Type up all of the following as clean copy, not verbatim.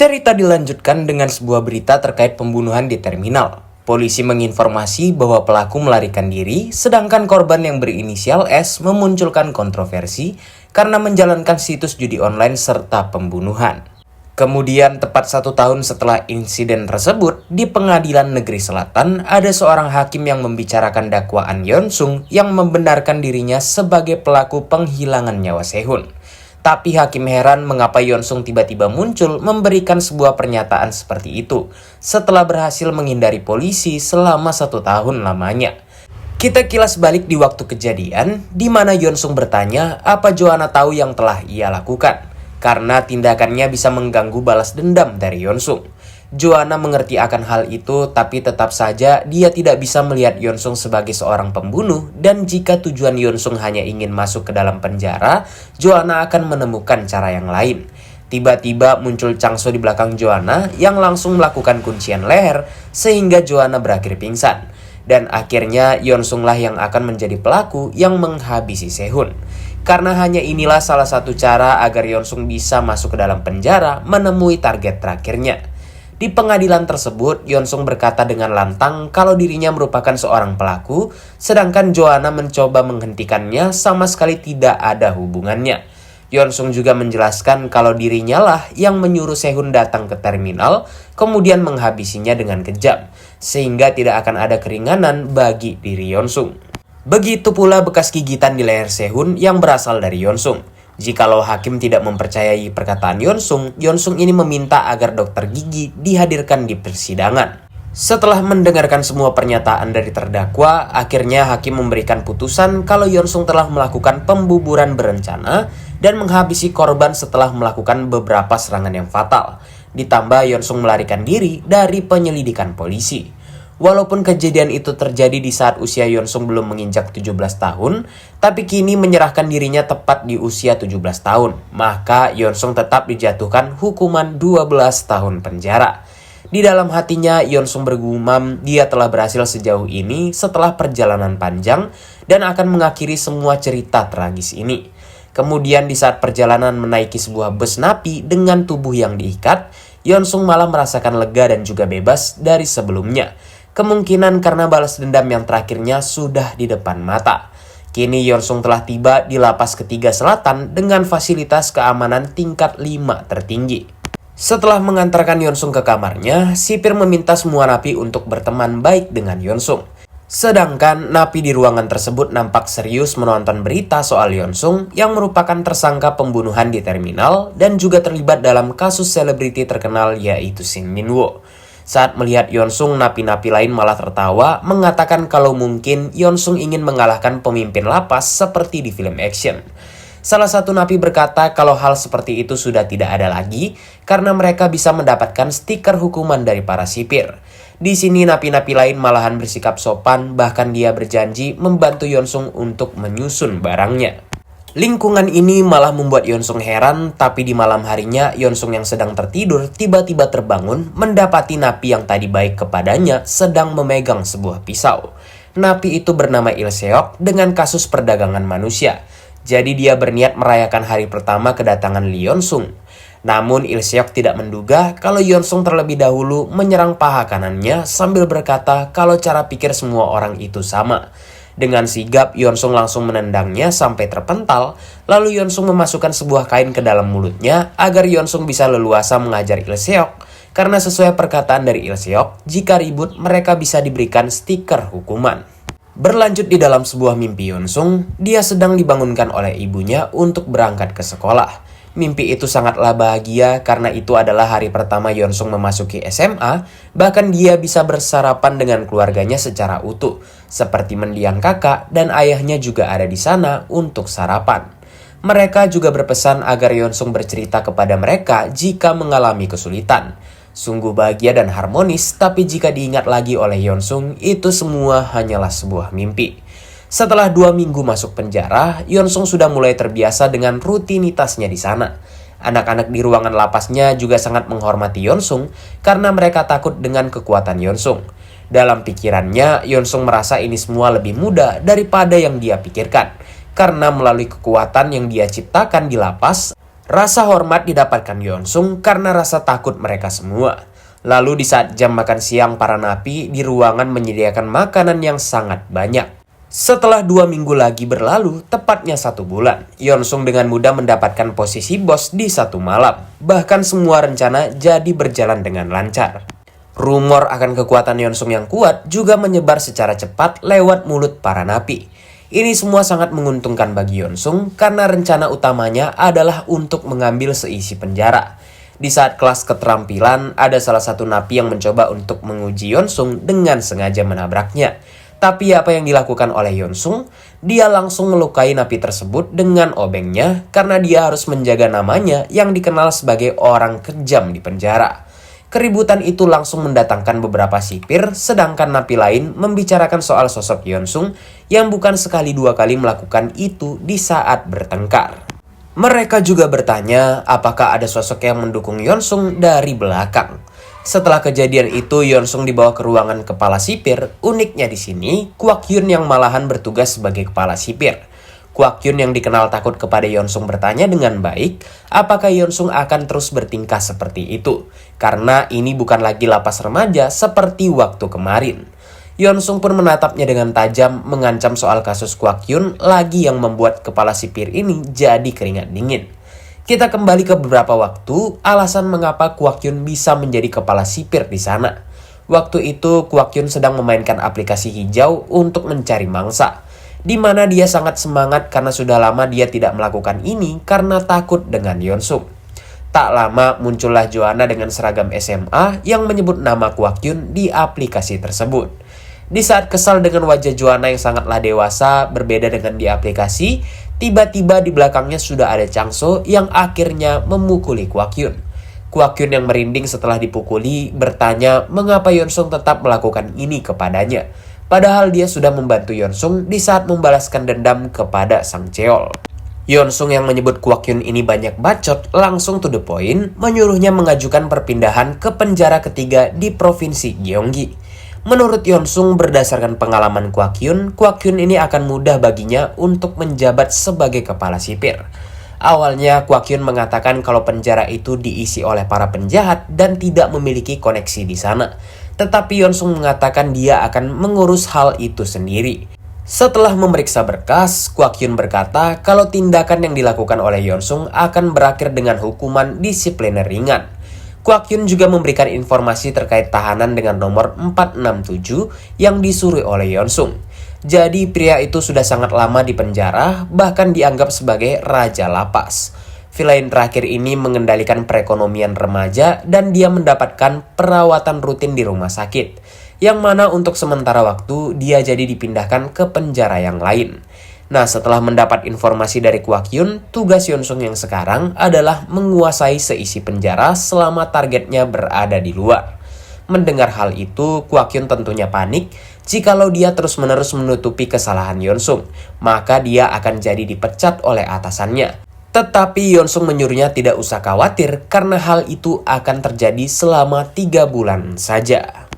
Cerita dilanjutkan dengan sebuah berita terkait pembunuhan di terminal. Polisi menginformasi bahwa pelaku melarikan diri, sedangkan korban yang berinisial S memunculkan kontroversi karena menjalankan situs judi online serta pembunuhan. Kemudian tepat 1 tahun setelah insiden tersebut, di Pengadilan Negeri Selatan ada seorang hakim yang membicarakan dakwaan Yeonsung yang membenarkan dirinya sebagai pelaku penghilangan nyawa Sehun. Tapi hakim heran mengapa Yeonsung tiba-tiba muncul memberikan sebuah pernyataan seperti itu setelah berhasil menghindari polisi selama 1 tahun lamanya. Kita kilas balik di waktu kejadian, di mana Yeonsung bertanya apa Joanna tahu yang telah ia lakukan, karena tindakannya bisa mengganggu balas dendam dari Yeonsung. Joanna mengerti akan hal itu, tapi tetap saja dia tidak bisa melihat Yeonsung sebagai seorang pembunuh, dan jika tujuan Yeonsung hanya ingin masuk ke dalam penjara, Joanna akan menemukan cara yang lain. Tiba-tiba muncul Changso di belakang Joanna yang langsung melakukan kuncian leher sehingga Joanna berakhir pingsan. Dan akhirnya Yeonsung lah yang akan menjadi pelaku yang menghabisi Sehun. Karena hanya inilah salah satu cara agar Yeonsung bisa masuk ke dalam penjara menemui target terakhirnya. Di pengadilan tersebut, Yeonsung berkata dengan lantang kalau dirinya merupakan seorang pelaku, sedangkan Joanna mencoba menghentikannya sama sekali tidak ada hubungannya. Yeonsung juga menjelaskan kalau dirinya lah yang menyuruh Sehun datang ke terminal, kemudian menghabisinya dengan kejam, sehingga tidak akan ada keringanan bagi diri Yeonsung. Begitu pula bekas gigitan di leher Sehun yang berasal dari Yeonsung. Jikalau hakim tidak mempercayai perkataan Yeonsung, Yeonsung ini meminta agar dokter gigi dihadirkan di persidangan. Setelah mendengarkan semua pernyataan dari terdakwa, akhirnya hakim memberikan putusan kalau Yeonsung telah melakukan pembuburan berencana dan menghabisi korban setelah melakukan beberapa serangan yang fatal. Ditambah Yeonsung melarikan diri dari penyelidikan polisi. Walaupun kejadian itu terjadi di saat usia Yeonsung belum menginjak 17 tahun, tapi kini menyerahkan dirinya tepat di usia 17 tahun. Maka Yeonsung tetap dijatuhkan hukuman 12 tahun penjara. Di dalam hatinya, Yeonsung bergumam dia telah berhasil sejauh ini setelah perjalanan panjang dan akan mengakhiri semua cerita tragis ini. Kemudian di saat perjalanan menaiki sebuah bus napi dengan tubuh yang diikat, Yeonsung malah merasakan lega dan juga bebas dari sebelumnya. Kemungkinan karena balas dendam yang terakhirnya sudah di depan mata. Kini Yeonsung telah tiba di lapas ketiga selatan dengan fasilitas keamanan tingkat 5 tertinggi. Setelah mengantarkan Yeonsung ke kamarnya, sipir meminta semua napi untuk berteman baik dengan Yeonsung. Sedangkan napi di ruangan tersebut nampak serius menonton berita soal Yeonsung yang merupakan tersangka pembunuhan di terminal dan juga terlibat dalam kasus selebriti terkenal yaitu Shin Min-woo. Saat melihat Yeonsung, napi-napi lain malah tertawa, mengatakan kalau mungkin Yeonsung ingin mengalahkan pemimpin lapas seperti di film action. Salah satu napi berkata kalau hal seperti itu sudah tidak ada lagi, karena mereka bisa mendapatkan stiker hukuman dari para sipir. Di sini napi-napi lain malahan bersikap sopan, bahkan dia berjanji membantu Yeonsung untuk menyusun barangnya. Lingkungan ini malah membuat Yeonsung heran, tapi di malam harinya Yeonsung yang sedang tertidur tiba-tiba terbangun mendapati napi yang tadi baik kepadanya sedang memegang sebuah pisau. Napi itu bernama Il Seok dengan kasus perdagangan manusia. Jadi dia berniat merayakan hari pertama kedatangan Lee Yeonsung. Namun Il Seok tidak menduga kalau Yeonsung terlebih dahulu menyerang paha kanannya sambil berkata kalau cara pikir semua orang itu sama. Dengan sigap, Yeonsung langsung menendangnya sampai terpental, lalu Yeonsung memasukkan sebuah kain ke dalam mulutnya agar Yeonsung bisa leluasa mengajar Il Seok, karena sesuai perkataan dari Il Seok, jika ribut mereka bisa diberikan stiker hukuman. Berlanjut di dalam sebuah mimpi Yeonsung, dia sedang dibangunkan oleh ibunya untuk berangkat ke sekolah. Mimpi itu sangatlah bahagia karena itu adalah hari pertama Yeonsung memasuki SMA, bahkan dia bisa bersarapan dengan keluarganya secara utuh, seperti mendiang kakak dan ayahnya juga ada di sana untuk sarapan. Mereka juga berpesan agar Yeonsung bercerita kepada mereka jika mengalami kesulitan. Sungguh bahagia dan harmonis, tapi jika diingat lagi oleh Yeonsung, itu semua hanyalah sebuah mimpi. Setelah 2 minggu masuk penjara, Yeonsung sudah mulai terbiasa dengan rutinitasnya di sana. Anak-anak di ruangan lapasnya juga sangat menghormati Yeonsung karena mereka takut dengan kekuatan Yeonsung. Dalam pikirannya, Yeonsung merasa ini semua lebih mudah daripada yang dia pikirkan. Karena melalui kekuatan yang dia ciptakan di lapas, Rasa hormat didapatkan Yeonsung karena rasa takut mereka semua. Lalu di saat jam makan siang para napi di ruangan menyediakan makanan yang sangat banyak. Setelah 2 minggu lagi berlalu, tepatnya 1 bulan, Yeonsung dengan mudah mendapatkan posisi bos di 1 malam. Bahkan semua rencana jadi berjalan dengan lancar. Rumor akan kekuatan Yeonsung yang kuat juga menyebar secara cepat lewat mulut para napi. Ini semua sangat menguntungkan bagi Yeonsung karena rencana utamanya adalah untuk mengambil seisi penjara. Di saat kelas keterampilan, ada salah satu napi yang mencoba untuk menguji Yeonsung dengan sengaja menabraknya. Tapi apa yang dilakukan oleh Yeonsung? Dia langsung melukai napi tersebut dengan obengnya karena dia harus menjaga namanya yang dikenal sebagai orang kejam di penjara. Keributan itu langsung mendatangkan beberapa sipir, sedangkan napi lain membicarakan soal sosok Yeonsung yang bukan sekali 2 kali melakukan itu di saat bertengkar. Mereka juga bertanya apakah ada sosok yang mendukung Yeonsung dari belakang. Setelah kejadian itu, Yeonsung dibawa ke ruangan kepala sipir. Uniknya di sini, Kwak Hyun yang malahan bertugas sebagai kepala sipir. Kwak Hyun yang dikenal takut kepada Yeonsung bertanya dengan baik, apakah Yeonsung akan terus bertingkah seperti itu? Karena ini bukan lagi lapas remaja seperti waktu kemarin. Yeonsung pun menatapnya dengan tajam, mengancam soal kasus Kwak Hyun lagi yang membuat kepala sipir ini jadi keringat dingin. Kita kembali ke beberapa waktu, alasan mengapa Kwak Hyun bisa menjadi kepala sipir di sana. Waktu itu Kwak Hyun sedang memainkan aplikasi hijau untuk mencari mangsa, di mana dia sangat semangat karena sudah lama dia tidak melakukan ini karena takut dengan Yeonsung. Tak lama muncullah Joanna dengan seragam SMA yang menyebut nama Kwak Hyun di aplikasi tersebut. Di saat kesal dengan wajah Joanna yang sangatlah dewasa, berbeda dengan di aplikasi, tiba-tiba di belakangnya sudah ada Changso yang akhirnya memukuli Kwak Hyun. Kwak Hyun yang merinding setelah dipukuli bertanya mengapa Yeonsung tetap melakukan ini kepadanya. Padahal dia sudah membantu Yeonsung di saat membalaskan dendam kepada sang Cheol. Yeonsung yang menyebut Kwak Hyun ini banyak bacot langsung to the point, menyuruhnya mengajukan perpindahan ke penjara ketiga di provinsi Gyeonggi. Menurut Yeonsung, berdasarkan pengalaman Kwak Hyun ini akan mudah baginya untuk menjabat sebagai kepala sipir. Awalnya Kwak Hyun mengatakan kalau penjara itu diisi oleh para penjahat dan tidak memiliki koneksi di sana. Tetapi Yeonsung mengatakan dia akan mengurus hal itu sendiri. Setelah memeriksa berkas, Kwak Hyun berkata kalau tindakan yang dilakukan oleh Yeonsung akan berakhir dengan hukuman disipliner ringan. Kwak Hyun juga memberikan informasi terkait tahanan dengan nomor 467 yang disuruh oleh Yeonsung. Jadi pria itu sudah sangat lama di penjara, bahkan dianggap sebagai raja lapas. Villain terakhir ini mengendalikan perekonomian remaja dan dia mendapatkan perawatan rutin di rumah sakit, yang mana untuk sementara waktu dia jadi dipindahkan ke penjara yang lain. Nah, setelah mendapat informasi dari Kwak Hyun, tugas Yeonsung yang sekarang adalah menguasai seisi penjara selama targetnya berada di luar. Mendengar hal itu, Kwak Hyun tentunya panik. Jikalau dia terus-menerus menutupi kesalahan Yeonsung, maka dia akan jadi dipecat oleh atasannya. Tetapi Yeonsung menyuruhnya tidak usah khawatir karena hal itu akan terjadi selama 3 bulan saja.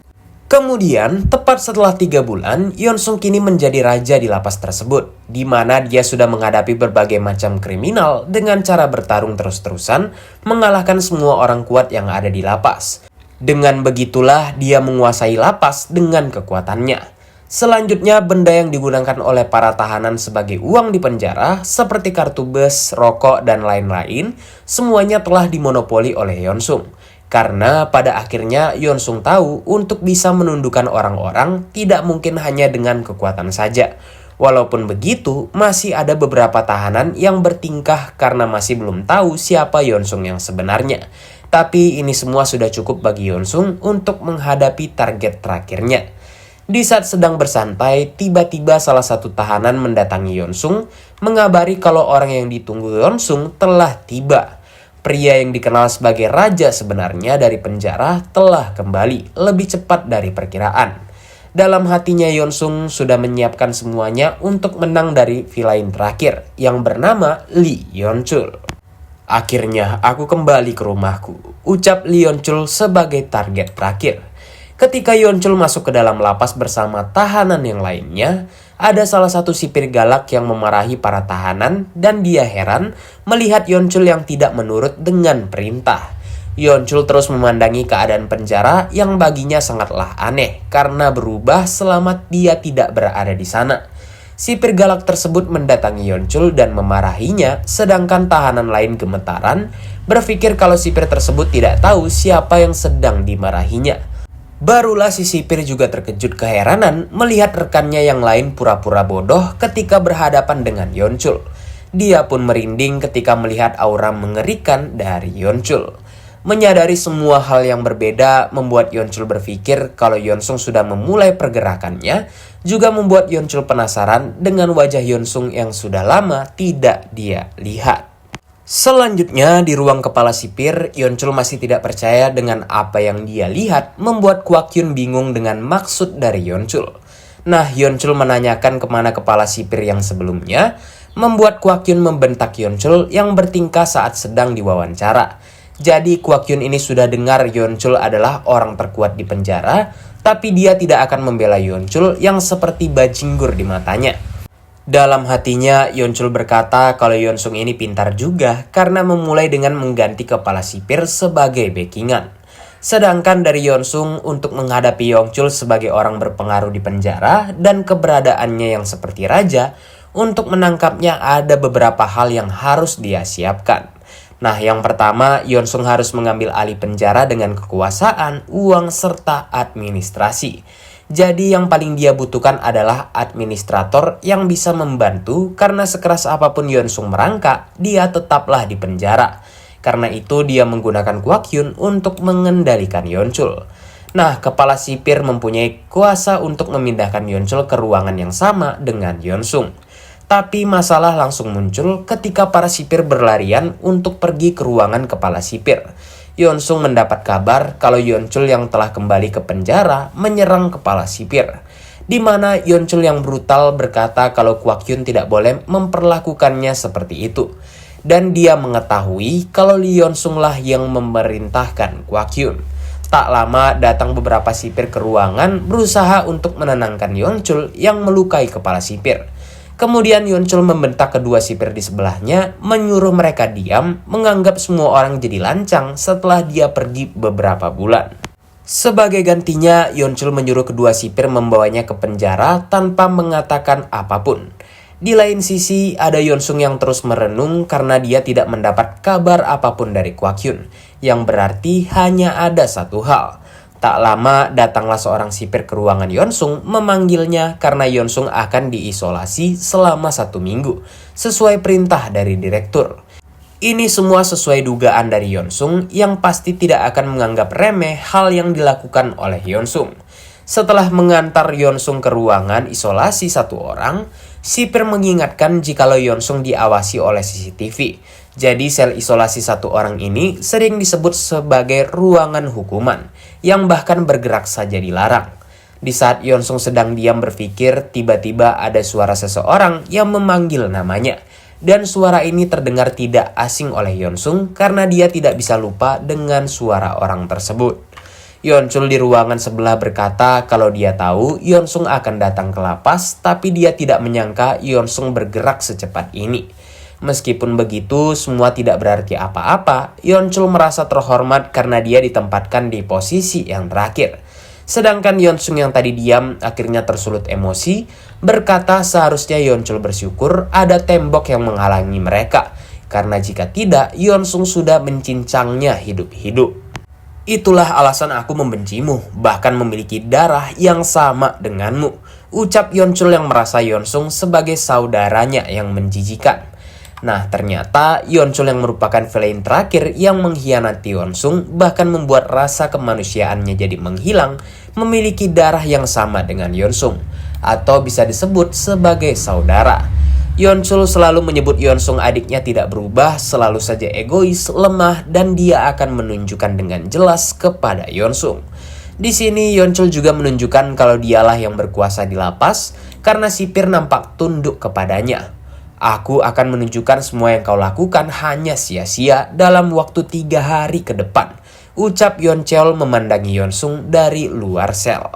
Kemudian, tepat setelah 3 bulan, Yeonsung kini menjadi raja di lapas tersebut, di mana dia sudah menghadapi berbagai macam kriminal dengan cara bertarung terus-terusan, mengalahkan semua orang kuat yang ada di lapas. Dengan begitulah, dia menguasai lapas dengan kekuatannya. Selanjutnya, benda yang digunakan oleh para tahanan sebagai uang di penjara, seperti kartu bus, rokok, dan lain-lain, semuanya telah dimonopoli oleh Yeonsung. Karena pada akhirnya Yeonsung tahu untuk bisa menundukkan orang-orang tidak mungkin hanya dengan kekuatan saja. Walaupun begitu, masih ada beberapa tahanan yang bertingkah karena masih belum tahu siapa Yeonsung yang sebenarnya. Tapi ini semua sudah cukup bagi Yeonsung untuk menghadapi target terakhirnya. Di saat sedang bersantai, tiba-tiba salah satu tahanan mendatangi Yeonsung, mengabari kalau orang yang ditunggu Yeonsung telah tiba. Pria yang dikenal sebagai raja sebenarnya dari penjara telah kembali lebih cepat dari perkiraan. Dalam hatinya Yeonsung sudah menyiapkan semuanya untuk menang dari villain terakhir yang bernama Lee Yeonchul. Akhirnya aku kembali ke rumahku, ucap Lee Yeonchul sebagai target terakhir. Ketika Yeonchul masuk ke dalam lapas bersama tahanan yang lainnya, ada salah satu sipir galak yang memarahi para tahanan dan dia heran melihat Yeonchul yang tidak menurut dengan perintah. Yeonchul terus memandangi keadaan penjara yang baginya sangatlah aneh karena berubah selama dia tidak berada di sana. Sipir galak tersebut mendatangi Yeonchul dan memarahinya, sedangkan tahanan lain gemetaran, berpikir kalau sipir tersebut tidak tahu siapa yang sedang dimarahinya. Barulah si sipir juga terkejut keheranan melihat rekannya yang lain pura-pura bodoh ketika berhadapan dengan Yeonchul. Dia pun merinding ketika melihat aura mengerikan dari Yeonchul. Menyadari semua hal yang berbeda membuat Yeonchul berpikir kalau Yeonsung sudah memulai pergerakannya, juga membuat Yeonchul penasaran dengan wajah Yeonsung yang sudah lama tidak dia lihat. Selanjutnya di ruang kepala sipir, Yeonchul masih tidak percaya dengan apa yang dia lihat, membuat Kwak Hyun bingung dengan maksud dari Yeonchul. Nah, Yeonchul menanyakan kemana kepala sipir yang sebelumnya, membuat Kwak Hyun membentak Yeonchul yang bertingkah saat sedang diwawancara. Jadi Kwak Hyun ini sudah dengar Yeonchul adalah orang terkuat di penjara, tapi dia tidak akan membela Yeonchul yang seperti bajinggur di matanya. Dalam hatinya, Yeonchul berkata kalau Yeonsung ini pintar juga karena memulai dengan mengganti kepala sipir sebagai backingan. Sedangkan dari Yeonsung untuk menghadapi Yeonchul sebagai orang berpengaruh di penjara dan keberadaannya yang seperti raja, untuk menangkapnya ada beberapa hal yang harus dia siapkan. Nah, yang pertama, Yeonsung harus mengambil alih penjara dengan kekuasaan, uang, serta administrasi. Jadi yang paling dia butuhkan adalah administrator yang bisa membantu karena sekeras apapun Yeonsung merangkak, dia tetaplah di penjara. Karena itu dia menggunakan Kwak Hyun untuk mengendalikan Yeonchul. Nah, kepala sipir mempunyai kuasa untuk memindahkan Yeonchul ke ruangan yang sama dengan Yeonsung. Tapi masalah langsung muncul ketika para sipir berlarian untuk pergi ke ruangan kepala sipir. Yeonsung mendapat kabar kalau Yeonchul yang telah kembali ke penjara menyerang kepala sipir. Di mana Yeonchul yang brutal berkata kalau Kwak Hyun tidak boleh memperlakukannya seperti itu. Dan dia mengetahui kalau Yeonsung lah yang memerintahkan Kwak Hyun. Tak lama datang beberapa sipir ke ruangan berusaha untuk menenangkan Yeonchul yang melukai kepala sipir. Kemudian Yeonchul membentak kedua sipir di sebelahnya, menyuruh mereka diam, menganggap semua orang jadi lancang setelah dia pergi beberapa bulan. Sebagai gantinya, Yeonchul menyuruh kedua sipir membawanya ke penjara tanpa mengatakan apapun. Di lain sisi, ada Yeonsung yang terus merenung karena dia tidak mendapat kabar apapun dari Kwak Hyun, yang berarti hanya ada satu hal. Tak lama datanglah seorang sipir ke ruangan Yeonsung memanggilnya karena Yeonsung akan diisolasi selama 1 minggu, sesuai perintah dari direktur. Ini semua sesuai dugaan dari Yeonsung yang pasti tidak akan menganggap remeh hal yang dilakukan oleh Yeonsung. Setelah mengantar Yeonsung ke ruangan isolasi 1 orang, sipir mengingatkan jikalau Yeonsung diawasi oleh CCTV. Jadi sel isolasi 1 orang ini sering disebut sebagai ruangan hukuman, yang bahkan bergerak saja dilarang. Di saat Yeonsung sedang diam berpikir, tiba-tiba ada suara seseorang yang memanggil namanya. Dan suara ini terdengar tidak asing oleh Yeonsung karena dia tidak bisa lupa dengan suara orang tersebut. Yeonchul di ruangan sebelah berkata kalau dia tahu Yeonsung akan datang ke lapas, tapi dia tidak menyangka Yeonsung bergerak secepat ini. Meskipun begitu, semua tidak berarti apa-apa. Yeonchul merasa terhormat karena dia ditempatkan di posisi yang terakhir. Sedangkan Yeonsung yang tadi diam akhirnya tersulut emosi, berkata seharusnya Yeonchul bersyukur ada tembok yang menghalangi mereka. Karena jika tidak, Yeonsung sudah mencincangnya hidup-hidup. Itulah alasan aku membencimu, bahkan memiliki darah yang sama denganmu. Ucap Yeonchul yang merasa Yeonsung sebagai saudaranya yang menjijikan. Nah, ternyata Yeonchul yang merupakan villain terakhir yang mengkhianati Yeonsung bahkan membuat rasa kemanusiaannya jadi menghilang, memiliki darah yang sama dengan Yeonsung, atau bisa disebut sebagai saudara. Yeonchul selalu menyebut Yeonsung adiknya tidak berubah, selalu saja egois, lemah, dan dia akan menunjukkan dengan jelas kepada Yeonsung. Di sini Yeonchul juga menunjukkan kalau dialah yang berkuasa di lapas karena sipir nampak tunduk kepadanya. Aku akan menunjukkan semua yang kau lakukan hanya sia-sia dalam waktu 3 hari ke depan. ucap Yeon Cheol memandangi Yeon Sung dari luar sel.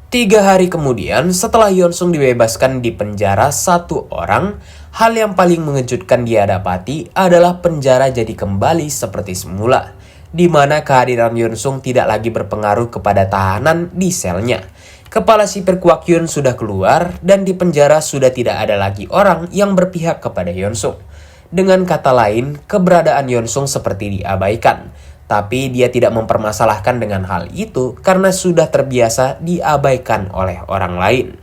3 hari kemudian, setelah Yeon Sung dibebaskan di penjara 1 orang, hal yang paling mengejutkan dia dapati adalah penjara jadi kembali seperti semula, di mana kehadiran Yeon Sung tidak lagi berpengaruh kepada tahanan di selnya. Kepala sipir Kwak Yun sudah keluar dan di penjara sudah tidak ada lagi orang yang berpihak kepada Yeon Sung. Dengan kata lain, keberadaan Yeon Sung seperti diabaikan. Tapi dia tidak mempermasalahkan dengan hal itu karena sudah terbiasa diabaikan oleh orang lain.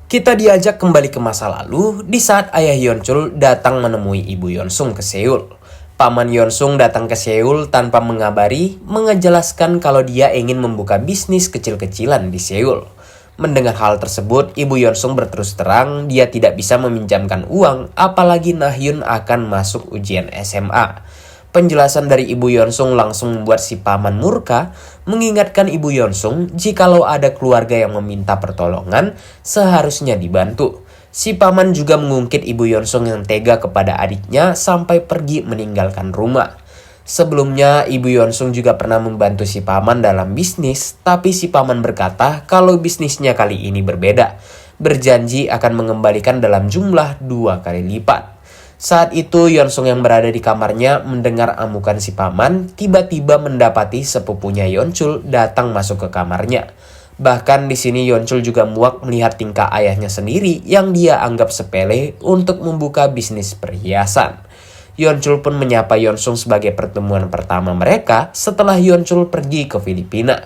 Kita diajak kembali ke masa lalu di saat ayah Yeon Chul datang menemui ibu Yeon Sung ke Seoul. Paman Yeon Sung datang ke Seoul tanpa mengabari, menjelaskan kalau dia ingin membuka bisnis kecil-kecilan di Seoul. Mendengar hal tersebut, ibu Yeon Sung berterus terang dia tidak bisa meminjamkan uang, apalagi Nahyun akan masuk ujian SMA. Penjelasan dari Ibu Yeon Sung langsung membuat si paman murka, mengingatkan Ibu Yeon Sung jikalau ada keluarga yang meminta pertolongan, seharusnya dibantu. Si paman juga mengungkit Ibu Yeon Sung yang tega kepada adiknya sampai pergi meninggalkan rumah. Sebelumnya, Ibu Yeon Sung juga pernah membantu si paman dalam bisnis, tapi si paman berkata kalau bisnisnya kali ini berbeda. Berjanji akan mengembalikan dalam jumlah 2 kali lipat. Saat itu Yeon Sung yang berada di kamarnya mendengar amukan si paman, tiba-tiba mendapati sepupunya Yeon Chul datang masuk ke kamarnya. Bahkan di sini Yeon Chul juga muak melihat tingkah ayahnya sendiri yang dia anggap sepele untuk membuka bisnis perhiasan. Yeon Chul pun menyapa Yeon Sung sebagai pertemuan pertama mereka setelah Yeon Chul pergi ke Filipina.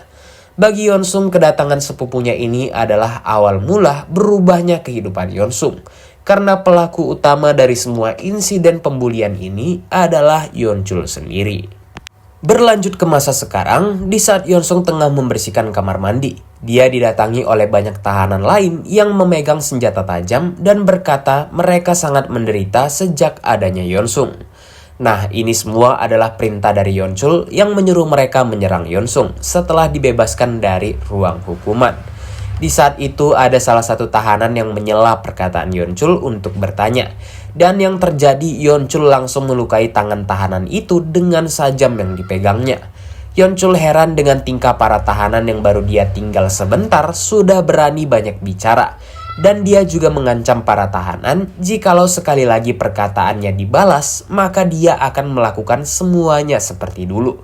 Bagi Yeon Sung, kedatangan sepupunya ini adalah awal mula berubahnya kehidupan Yeon Sung. Karena pelaku utama dari semua insiden pembulian ini adalah Yeon Chul sendiri. Berlanjut ke masa sekarang, di saat Yeon Sung tengah membersihkan kamar mandi, dia didatangi oleh banyak tahanan lain yang memegang senjata tajam dan berkata mereka sangat menderita sejak adanya Yeon Sung. Nah, ini semua adalah perintah dari Yeon Chul yang menyuruh mereka menyerang Yeon Sung setelah dibebaskan dari ruang hukuman. Di saat itu ada salah satu tahanan yang menyela perkataan Yeon Chul untuk bertanya. Dan yang terjadi, Yeon Chul langsung melukai tangan tahanan itu dengan sajam yang dipegangnya. Yeon Chul heran dengan tingkah para tahanan yang baru dia tinggal sebentar sudah berani banyak bicara. Dan dia juga mengancam para tahanan jikalau sekali lagi perkataannya dibalas, maka dia akan melakukan semuanya seperti dulu.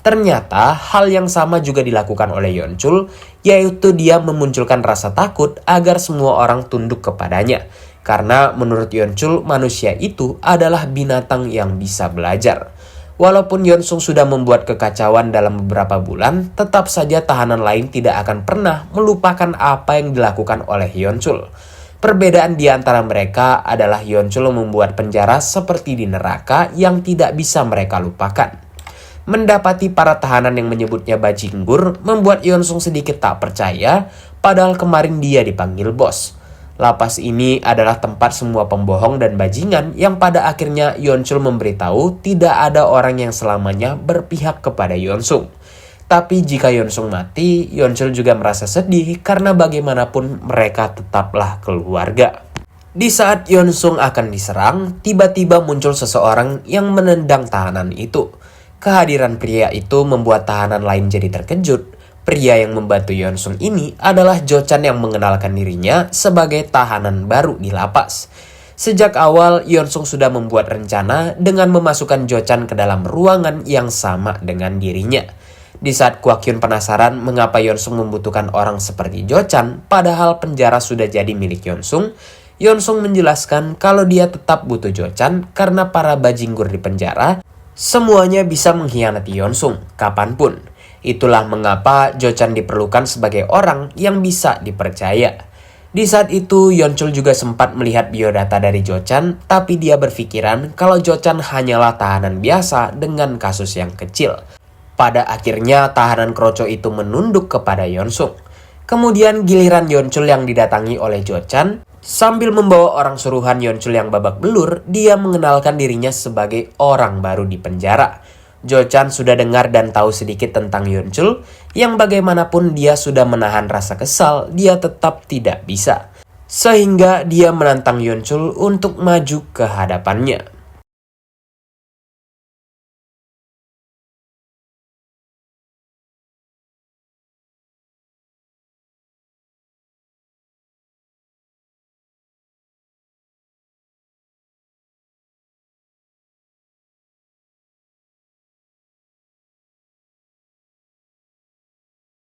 Ternyata hal yang sama juga dilakukan oleh Yeon Chul, yaitu dia memunculkan rasa takut agar semua orang tunduk kepadanya. Karena menurut Yeon Chul, manusia itu adalah binatang yang bisa belajar. Walaupun Yeon Sung sudah membuat kekacauan dalam beberapa bulan, tetap saja tahanan lain tidak akan pernah melupakan apa yang dilakukan oleh Yeon Chul. Perbedaan di antara mereka adalah Yeon Chul membuat penjara seperti di neraka yang tidak bisa mereka lupakan. Mendapati para tahanan yang menyebutnya bajinggur membuat Yeon Sung sedikit tak percaya, padahal kemarin dia dipanggil bos. Lapas ini adalah tempat semua pembohong dan bajingan yang pada akhirnya Yeon Chul memberitahu tidak ada orang yang selamanya berpihak kepada Yeon Sung. Tapi jika Yeon Sung mati, Yeon Chul juga merasa sedih karena bagaimanapun mereka tetaplah keluarga. Di saat Yeon Sung akan diserang, tiba-tiba muncul seseorang yang menendang tahanan itu. Kehadiran pria itu membuat tahanan lain jadi terkejut. Pria yang membantu Yeon Sung ini adalah Jo Chan yang mengenalkan dirinya sebagai tahanan baru di lapas. Sejak awal, Yeon Sung sudah membuat rencana dengan memasukkan Jo Chan ke dalam ruangan yang sama dengan dirinya. Di saat Kwak Yun penasaran mengapa Yeon Sung membutuhkan orang seperti Jo Chan, padahal penjara sudah jadi milik Yeon Sung menjelaskan kalau dia tetap butuh Jo Chan karena para bajinggur di penjara semuanya bisa mengkhianati Yeon Sung kapanpun. Itulah mengapa Jo Chan diperlukan sebagai orang yang bisa dipercaya. Di saat itu, Yeon Chul juga sempat melihat biodata dari Jo Chan, tapi dia berpikiran kalau Jo Chan hanyalah tahanan biasa dengan kasus yang kecil. Pada akhirnya, tahanan kroco itu menunduk kepada Yeon Sung. Kemudian giliran Yeon Chul yang didatangi oleh Jo Chan. Sambil membawa orang suruhan Yeon Chul yang babak belur, dia mengenalkan dirinya sebagai orang baru di penjara. Jo Chan sudah dengar dan tahu sedikit tentang Yeon Chul, yang bagaimanapun dia sudah menahan rasa kesal, dia tetap tidak bisa. Sehingga dia menantang Yeon Chul untuk maju ke hadapannya.